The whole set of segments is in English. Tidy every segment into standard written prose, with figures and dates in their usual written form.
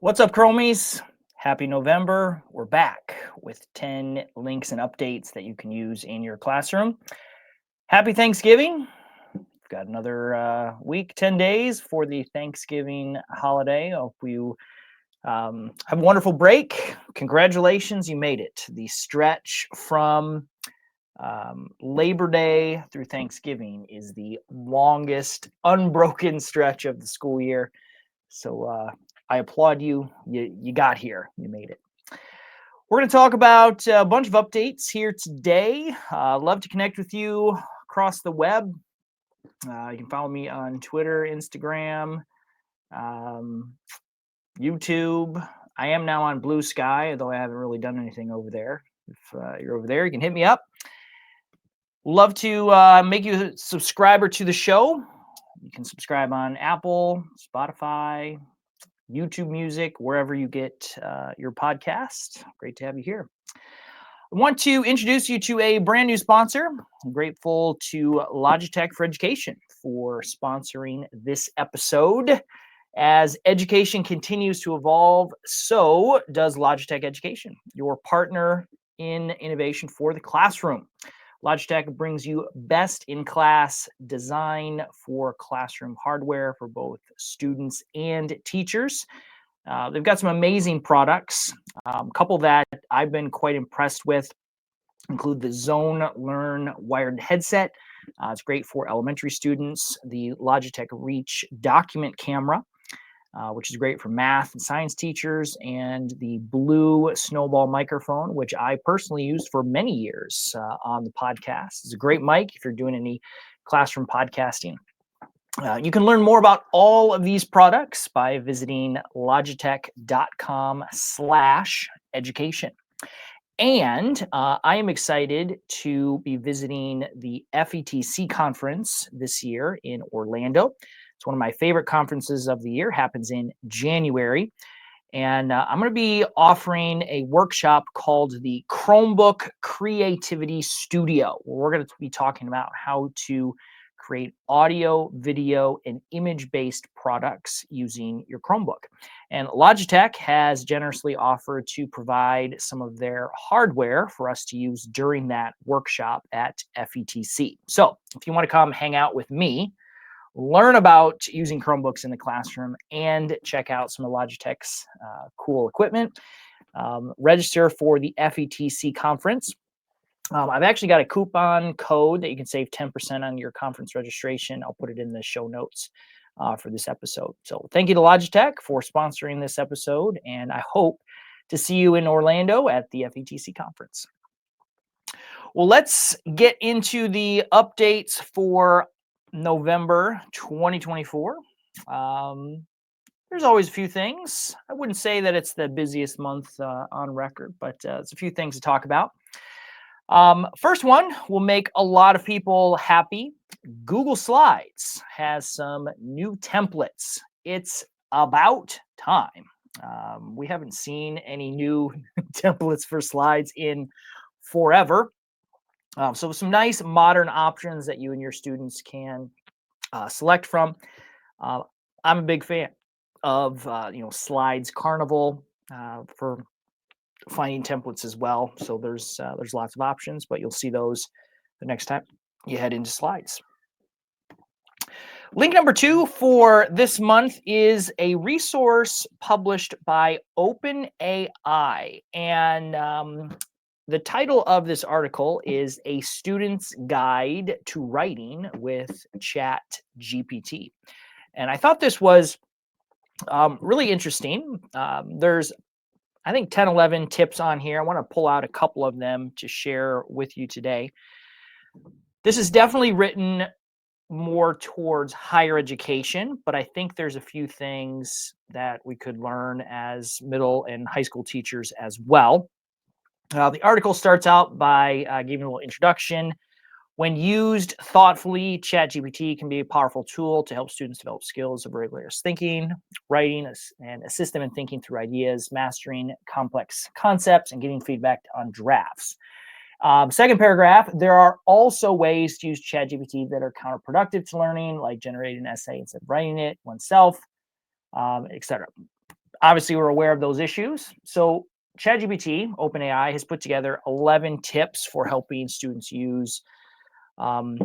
What's up, Chromies? Happy November. We're back with 10 links and updates that you can use in your classroom. Happy Thanksgiving. We've got another week, 10 days for the Thanksgiving holiday. I hope you have a wonderful break. Congratulations, you made it. The stretch from Labor Day through Thanksgiving is the longest unbroken stretch of the school year. So I applaud you. You got here. You made it. We're going to talk about a bunch of updates here today. Love to connect with you across the web. You can follow me on Twitter, Instagram, YouTube. I am now on Blue Sky, although I haven't really done anything over there. If you're over there, you can hit me up. Love to make you a subscriber to the show. You can subscribe on Apple, Spotify, YouTube Music, wherever you get your podcast. Great to have you here. I want to introduce you to a brand new sponsor. I'm grateful to Logitech for Education for sponsoring this episode. As education continues to evolve, so does Logitech Education, your partner in innovation for the classroom. Logitech brings you best-in-class design for classroom hardware for both students and teachers. They've got some amazing products. A couple that I've been quite impressed with include the Zone Learn wired headset. It's great for elementary students. The Logitech Reach document camera, which is great for math and science teachers, and the Blue Snowball microphone, which I personally used for many years on the podcast. It's a great mic if you're doing any classroom podcasting. You can learn more about all of these products by visiting logitech.com/education. And I am excited to be visiting the FETC conference this year in Orlando. It's one of my favorite conferences of the year, happens in January. And I'm going to be offering a workshop called the Chromebook Creativity Studio, where we're going to be talking about how to create audio, video, and image-based products using your Chromebook. And Logitech has generously offered to provide some of their hardware for us to use during that workshop at FETC. So if you want to come hang out with me, learn about using Chromebooks in the classroom, and check out some of Logitech's cool equipment, register for the FETC conference. I've actually got a coupon code that you can save 10% on your conference registration. I'll put it in the show notes for this episode. So thank you to Logitech for sponsoring this episode, and I hope to see you in Orlando at the FETC conference. Well, let's get into the updates for November 2024. There's always a few things. I wouldn't say that it's the busiest month on record, but it's a few things to talk about. First one will make a lot of people happy. Google Slides has some new templates. It's about time. We haven't seen any new templates for slides in forever. So some nice modern options that you and your students can select from. I'm a big fan of Slides Carnival for finding templates as well. So there's lots of options, but you'll see those the next time you head into Slides. Link number 2 for this month is a resource published by OpenAI. And the title of this article is A Student's Guide to Writing with ChatGPT. And I thought this was really interesting. There's, I think, 10, 11 tips on here. I want to pull out a couple of them to share with you today. This is definitely written more towards higher education, but I think there's a few things that we could learn as middle and high school teachers as well. The article starts out by giving a little introduction. When used thoughtfully, ChatGPT can be a powerful tool to help students develop skills of rigorous thinking, writing, and assist them in thinking through ideas, mastering complex concepts, and getting feedback on drafts. Second paragraph, there are also ways to use ChatGPT that are counterproductive to learning, like generating an essay instead of writing it oneself, etc. Obviously, we're aware of those issues. So ChatGPT, OpenAI, has put together 11 tips for helping students use um,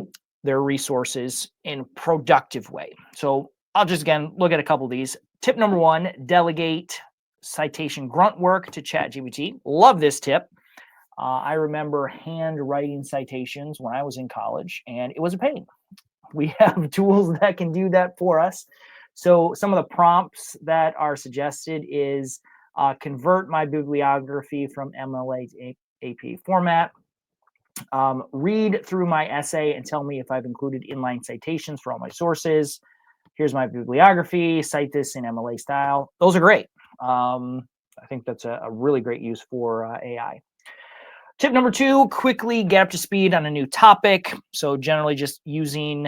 their resources in a productive way. So I'll just, again, look at a couple of these. Tip number 1, delegate citation grunt work to ChatGPT. Love this tip. I remember handwriting citations when I was in college, and it was a pain. We have tools that can do that for us. So some of the prompts that are suggested is convert my bibliography from MLA to AP format, read through my essay and tell me if I've included inline citations for all my sources. Here's my bibliography, cite this in MLA style. Those are great. I think that's a really great use for AI. Tip number 2, quickly get up to speed on a new topic. So generally just using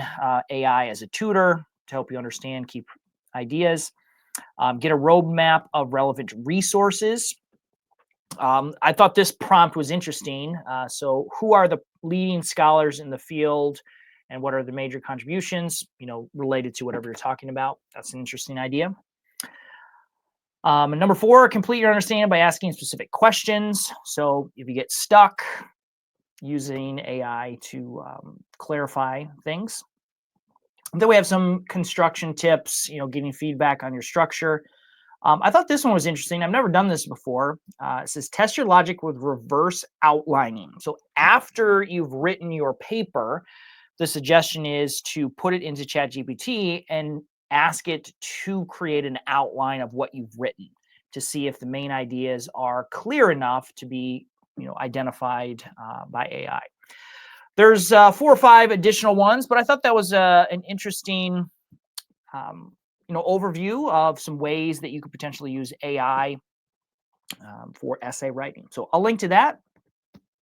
AI as a tutor to help you understand key ideas. Get a roadmap of relevant resources. I thought this prompt was interesting. So who are the leading scholars in the field and what are the major contributions, related to whatever you're talking about? That's an interesting idea. And number 4, complete your understanding by asking specific questions. So if you get stuck, using AI to clarify things. Then we have some construction tips, getting feedback on your structure. I thought this one was interesting. I've never done this before. It says test your logic with reverse outlining. So after you've written your paper, the suggestion is to put it into ChatGPT and ask it to create an outline of what you've written to see if the main ideas are clear enough to be identified by AI. There's 4 or 5 additional ones, but I thought that was an interesting overview of some ways that you could potentially use AI for essay writing. So I'll link to that.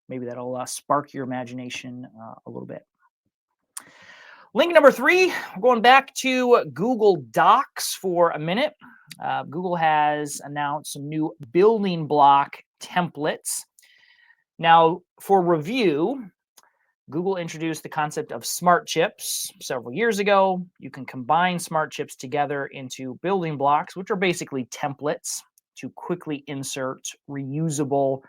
Maybe that'll spark your imagination a little bit. Link number 3, we're going back to Google Docs for a minute. Google has announced some new building block templates. Now, for review, Google introduced the concept of smart chips several years ago. You can combine smart chips together into building blocks, which are basically templates to quickly insert reusable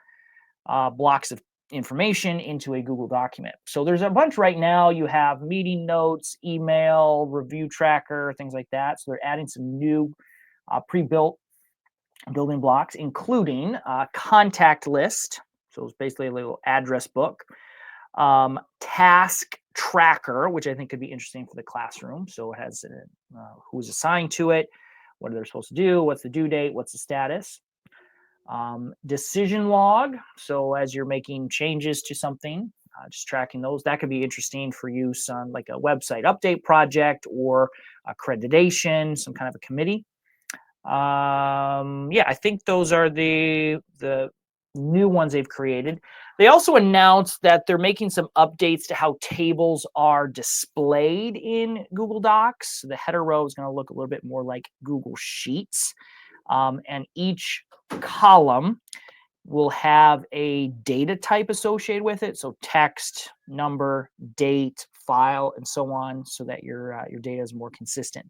blocks of information into a Google document. So there's a bunch right now. You have meeting notes, email, review tracker, things like that. So they're adding some new pre-built building blocks, including contact list. So it's basically a little address book. Task tracker, which I think could be interesting for the classroom. So it has who's assigned to it, what are they supposed to do, what's the due date, what's the status. Decision log. So as you're making changes to something, just tracking those. That could be interesting for use on like a website update project or accreditation, some kind of a committee. Yeah, I think those are the new ones they've created. They also announced that they're making some updates to how tables are displayed in Google Docs. So the header row is going to look a little bit more like Google Sheets. And each column will have a data type associated with it. So text, number, date, file, and so on, so that your data is more consistent.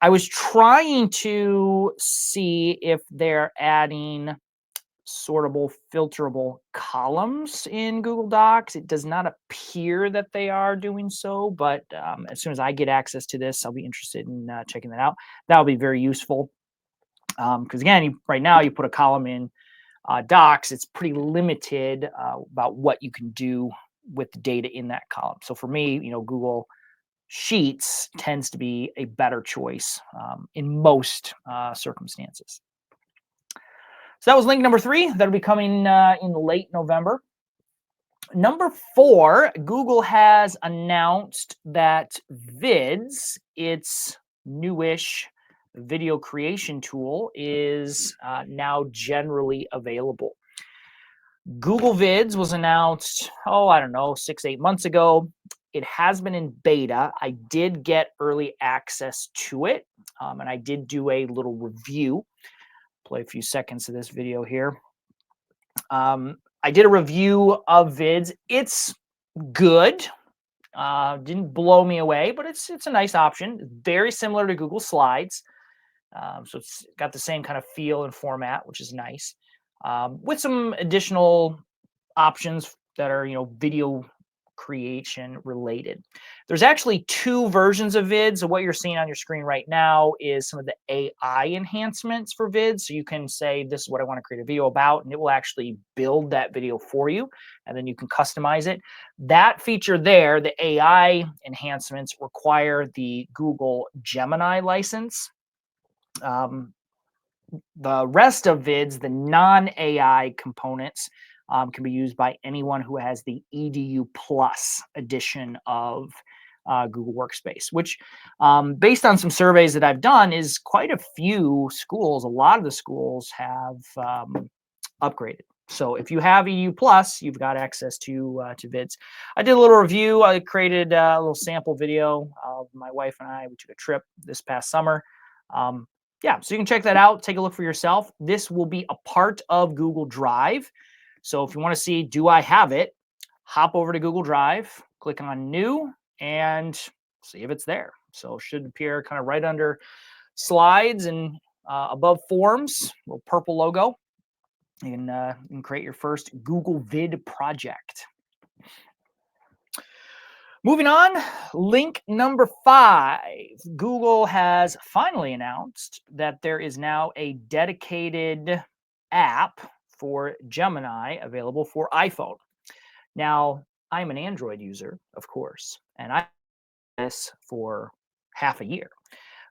I was trying to see if they're adding sortable, filterable columns in Google Docs. It does not appear that they are doing so, but as soon as I get access to this, I'll be interested in checking that out. That'll be very useful because again, right now you put a column in Docs, it's pretty limited about what you can do with the data in that column. So for me, Google Sheets tends to be a better choice in most circumstances. So that was link number 3. That'll be coming in late November. Number 4, Google has announced that Vids, its newish video creation tool, is now generally available. Google Vids was announced, 6-8 months ago. It has been in beta. I did get early access to it, and I did do a little review. Play a few seconds of this video here. I did a review of Vids. It's good. Didn't blow me away, but it's a nice option. Very similar to Google Slides. So it's got the same kind of feel and format, which is nice, with some additional options that are, video creation related. There's actually two versions of Vids. So what you're seeing on your screen right now is some of the AI enhancements for Vids. So you can say, this is what I want to create a video about, and it will actually build that video for you, and then you can customize it. That feature there, the AI enhancements, require the Google Gemini license. The rest of Vids, the non-AI components, can be used by anyone who has the EDU Plus edition of Google Workspace, which, based on some surveys that I've done, is quite a few schools. A lot of the schools have upgraded. So if you have EDU Plus, you've got access to Vids. I did a little review. I created a little sample video. My wife and I, we took a trip this past summer. Yeah, so you can check that out. Take a look for yourself. This will be a part of Google Drive. So if you want to see, do I have it? Hop over to Google Drive, click on New, and see if it's there. So it should appear kind of right under Slides and above Forms, little purple logo. You can create your first Google Vid project. Moving on, link number 5. Google has finally announced that there is now a dedicated app for Gemini available for iPhone. Now, I'm an Android user, of course, and I had this for half a year.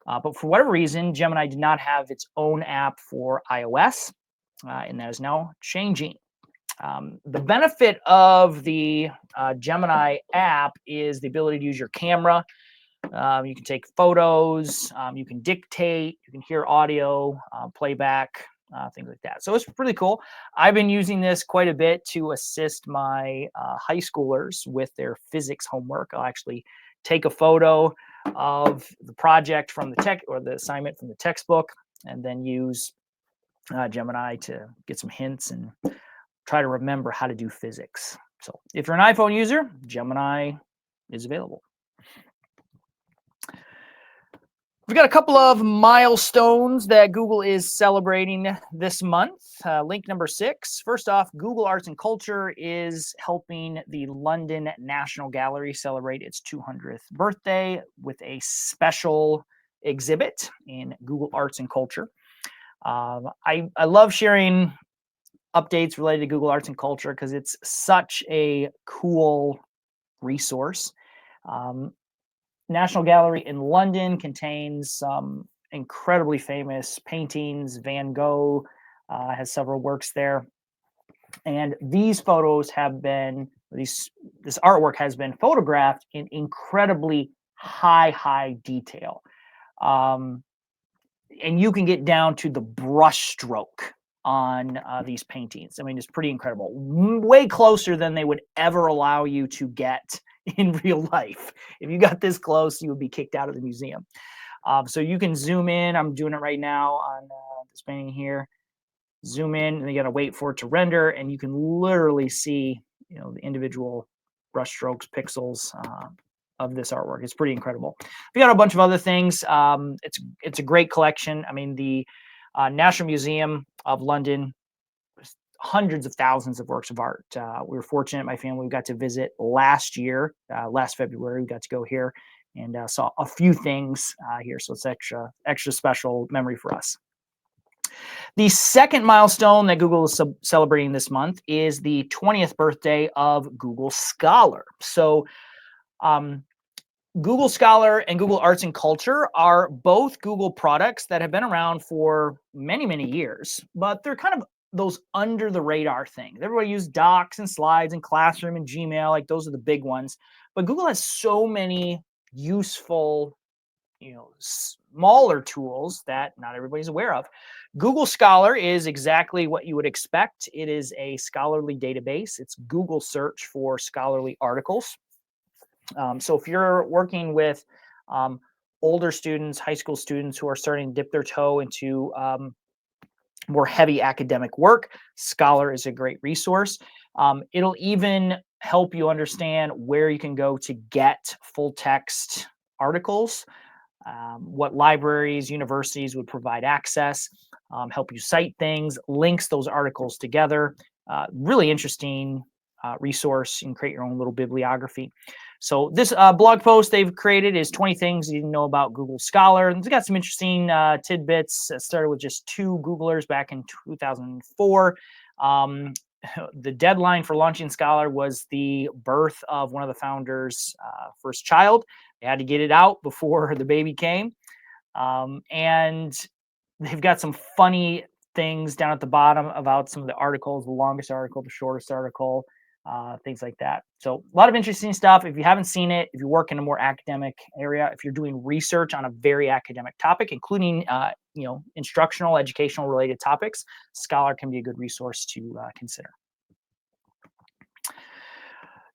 But for whatever reason, Gemini did not have its own app for iOS, and that is now changing. The benefit of the Gemini app is the ability to use your camera. You can take photos, you can dictate, you can hear audio, playback, things like that. So it's pretty cool. I've been using this quite a bit to assist my high schoolers with their physics homework. I'll actually take a photo of the project from the tech, or the assignment from the textbook, and then use Gemini to get some hints and try to remember how to do physics. So if you're an iPhone user, Gemini is available. We've got a couple of milestones that Google is celebrating this month. Link number 6. First off, Google Arts and Culture is helping the London National Gallery celebrate its 200th birthday with a special exhibit in Google Arts and Culture. I love sharing updates related to Google Arts and Culture because it's such a cool resource. National Gallery in London contains some incredibly famous paintings. Van Gogh has several works there. And these photos have been, this artwork has been photographed in incredibly high detail. And you can get down to the brush stroke on these paintings. I mean, it's pretty incredible. Way closer than they would ever allow you to get in real life. If you got this close, you would be kicked out of the museum. So you can zoom in. I'm doing it right now on this painting here. Zoom in, and you got to wait for it to render, and you can literally see, the individual brush strokes, pixels of this artwork. It's pretty incredible. We got a bunch of other things. It's a great collection. I mean, the National Museum of London, hundreds of thousands of works of art. We were fortunate, my family, we got to visit last year, last February. We got to go here and saw a few things here. So it's extra special memory for us. The second milestone that Google is celebrating this month is the 20th birthday of Google Scholar. So Google Scholar and Google Arts and Culture are both Google products that have been around for many years, but they're kind of those under the radar things. Everybody uses Docs and Slides and Classroom and Gmail, like those are the big ones. But Google has so many useful, smaller tools that not everybody's aware of. Google Scholar is exactly what you would expect. It is a scholarly database. It's Google search for scholarly articles. So if you're working with older students, high school students who are starting to dip their toe into more heavy academic work, Scholar is a great resource. It'll even help you understand where you can go to get full text articles. what libraries, universities would provide access, help you cite things, links those articles together. Really interesting resource. You can create your own little bibliography. So this blog post they've created is 20 things you didn't know about Google Scholar. And it's got some interesting tidbits. It started with just 2 Googlers back in 2004. The deadline for launching Scholar was the birth of one of the founders' first child. They had to get it out before the baby came. And they've got some funny things down at the bottom about some of the articles, the longest article, the shortest article, things like that. So a lot of interesting stuff. If you haven't seen it, if you work in a more academic area, if you're doing research on a very academic topic, including instructional, educational related topics, Scholar can be a good resource to consider.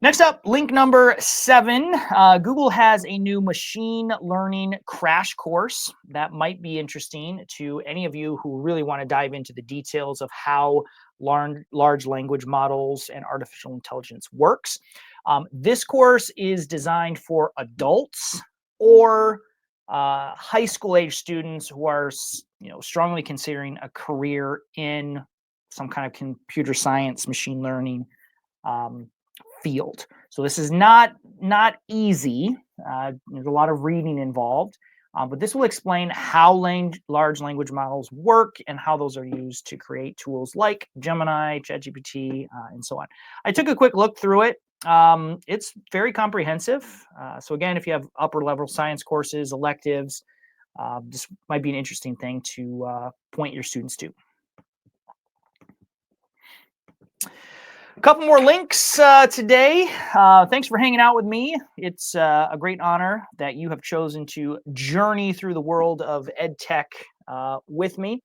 Next up, link number 7. Google has a new machine learning crash course that might be interesting to any of you who really want to dive into the details of how large language models and artificial intelligence works. This course is designed for adults or high school age students who are strongly considering a career in some kind of computer science, machine learning field. So this is not easy. There's a lot of reading involved, but this will explain how large language models work and how those are used to create tools like Gemini, ChatGPT, and so on. I took a quick look through it. It's very comprehensive. So again, if you have upper level science courses, electives, this might be an interesting thing to point your students to. A couple more links today. Thanks for hanging out with me. It's a great honor that you have chosen to journey through the world of edTech with me.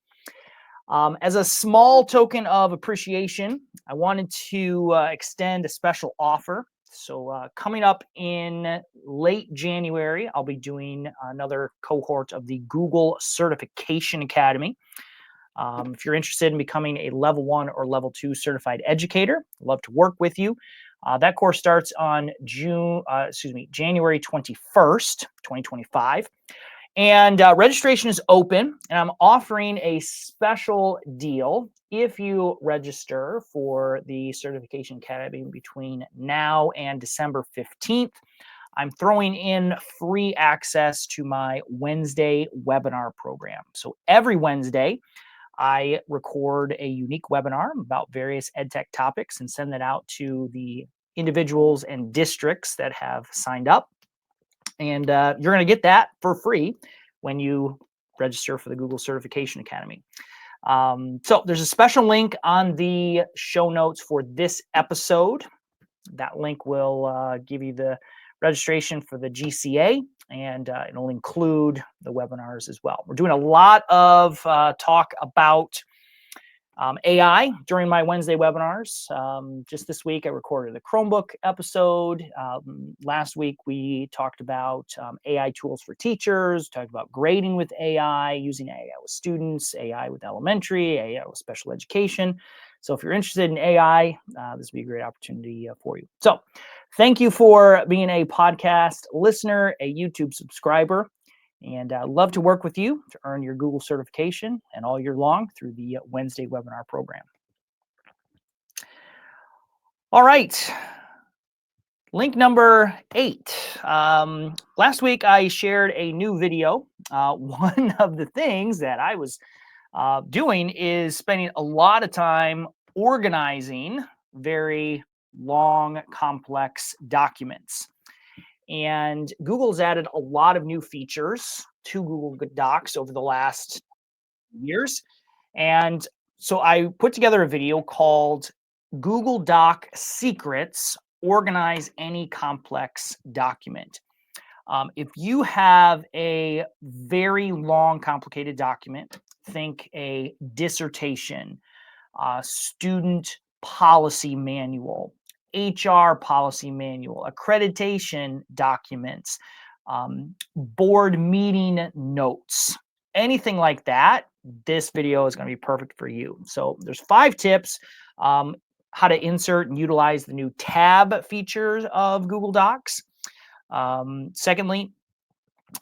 As a small token of appreciation, I wanted to extend a special offer. So coming up in late January, I'll be doing another cohort of the Google Certification Academy. If you're interested in becoming a level 1 or level 2 certified educator, I'd love to work with you. That course starts on January 21st, 2025. And registration is open, and I'm offering a special deal if you register for the Certification Academy between now and December 15th. I'm throwing in free access to my Wednesday webinar program. So every Wednesday, I record a unique webinar about various edtech topics and send that out to the individuals and districts that have signed up. And you're going to get that for free when you register for the Google Certification Academy. So there's a special link on the show notes for this episode. That link will give you the registration for the GCA, and it'll include the webinars as well. We're doing a lot of talk about AI during my Wednesday webinars. Just this week, I recorded a Chromebook episode. Last week, we talked about AI tools for teachers, talked about grading with AI, using AI with students, AI with elementary, AI with special education. So if you're interested in AI, this would be a great opportunity for you. So thank you for being a podcast listener, a YouTube subscriber, and I'd love to work with you to earn your Google certification and all year long through the Wednesday webinar program. All right. Link number 8. Last week, I shared a new video. One of the things that I was doing is spending a lot of time organizing very long, complex documents. And Google's added a lot of new features to Google Docs over the last years. And so I put together a video called Google Doc Secrets, Organize Any Complex Document. If you have a very long, complicated document, think a dissertation, student policy manual, HR policy manual, accreditation documents, board meeting notes, anything like that, this video is going to be perfect for you. So there's 5 tips how to insert and utilize the new tab features of Google Docs. Secondly,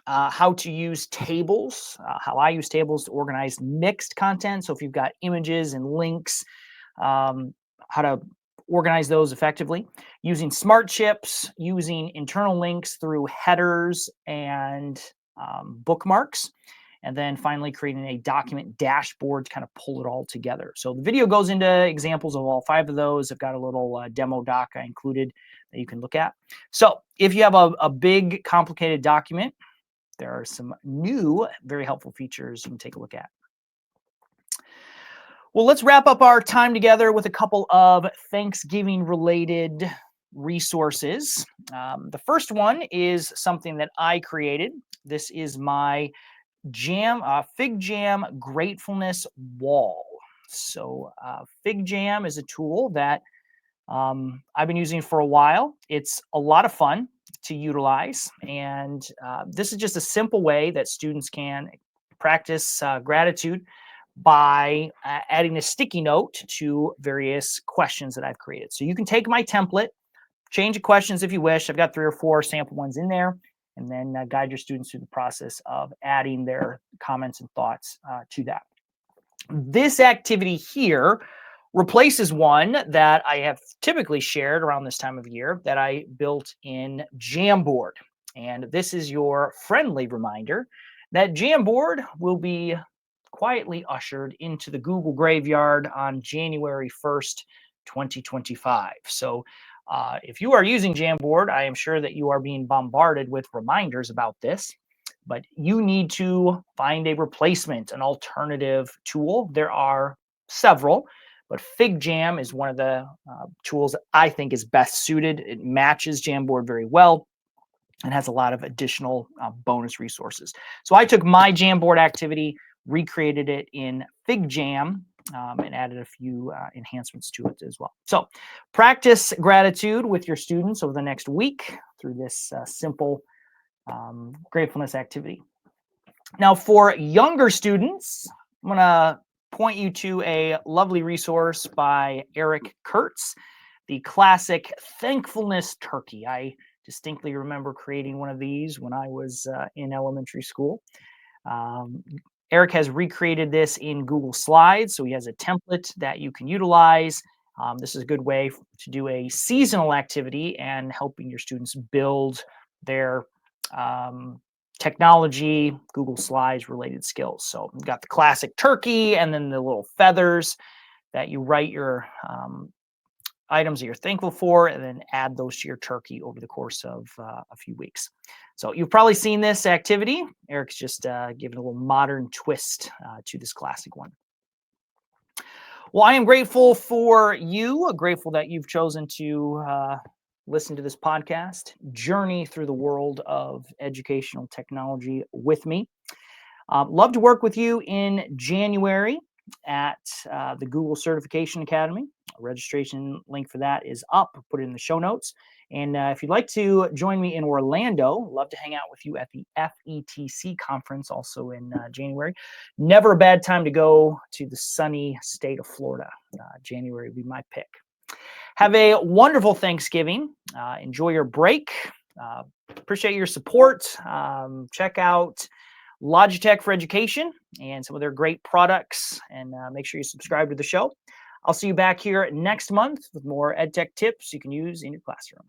how to use tables, how I use tables to organize mixed content. So if you've got images and links, how to organize those effectively, using smart chips, using internal links through headers and bookmarks, and then finally creating a document dashboard to kind of pull it all together. So the video goes into examples of all 5 of those. I've got a little demo doc I included that you can look at. So if you have a big, complicated document, there are some new, very helpful features you can take a look at. Well, let's wrap up our time together with a couple of Thanksgiving-related resources. The first one is something that I created. This is my Figjam gratefulness wall. So Figjam is a tool that I've been using for a while. It's a lot of fun to utilize, and this is just a simple way that students can practice gratitude by adding a sticky note to various questions that I've created. So you can take my template, change the questions if you wish. I've got 3 or 4 sample ones in there, and then guide your students through the process of adding their comments and thoughts to that. This activity here replaces one that I have typically shared around this time of year that I built in Jamboard. And this is your friendly reminder that Jamboard will be quietly ushered into the Google graveyard on January 1st, 2025. So if you are using Jamboard, I am sure that you are being bombarded with reminders about this, but you need to find a replacement, an alternative tool. There are several, but Figjam is one of the tools that I think is best suited. It matches Jamboard very well and has a lot of additional bonus resources. So I took my Jamboard activity, recreated it in Figjam, and added a few enhancements to it as well. So practice gratitude with your students over the next week through this simple gratefulness activity. Now, for younger students, I'm going to point you to a lovely resource by Eric Kurtz, the classic Thankfulness turkey. I distinctly remember creating one of these when I was in elementary school. Eric has recreated this in Google Slides, so he has a template that you can utilize. This is a good way to do a seasonal activity and helping your students build their technology, Google Slides related skills. So you've got the classic turkey and then the little feathers that you write your items that you're thankful for, and then add those to your turkey over the course of a few weeks. So you've probably seen this activity. Eric's just giving a little modern twist to this classic one. Well, I am grateful for you, grateful that you've chosen to listen to this podcast, journey through the world of educational technology with me. Love to work with you in January at the Google Certification Academy. A registration link for that is up. I'll put it in the show notes. And if you'd like to join me in Orlando, love to hang out with you at the FETC conference also in January. Never a bad time to go to the sunny state of Florida. January would be my pick. Have a wonderful Thanksgiving. Enjoy your break. Appreciate your support. Check out Logitech for Education and some of their great products, and make sure you subscribe to the show. I'll see you back here next month with more EdTech tips you can use in your classroom.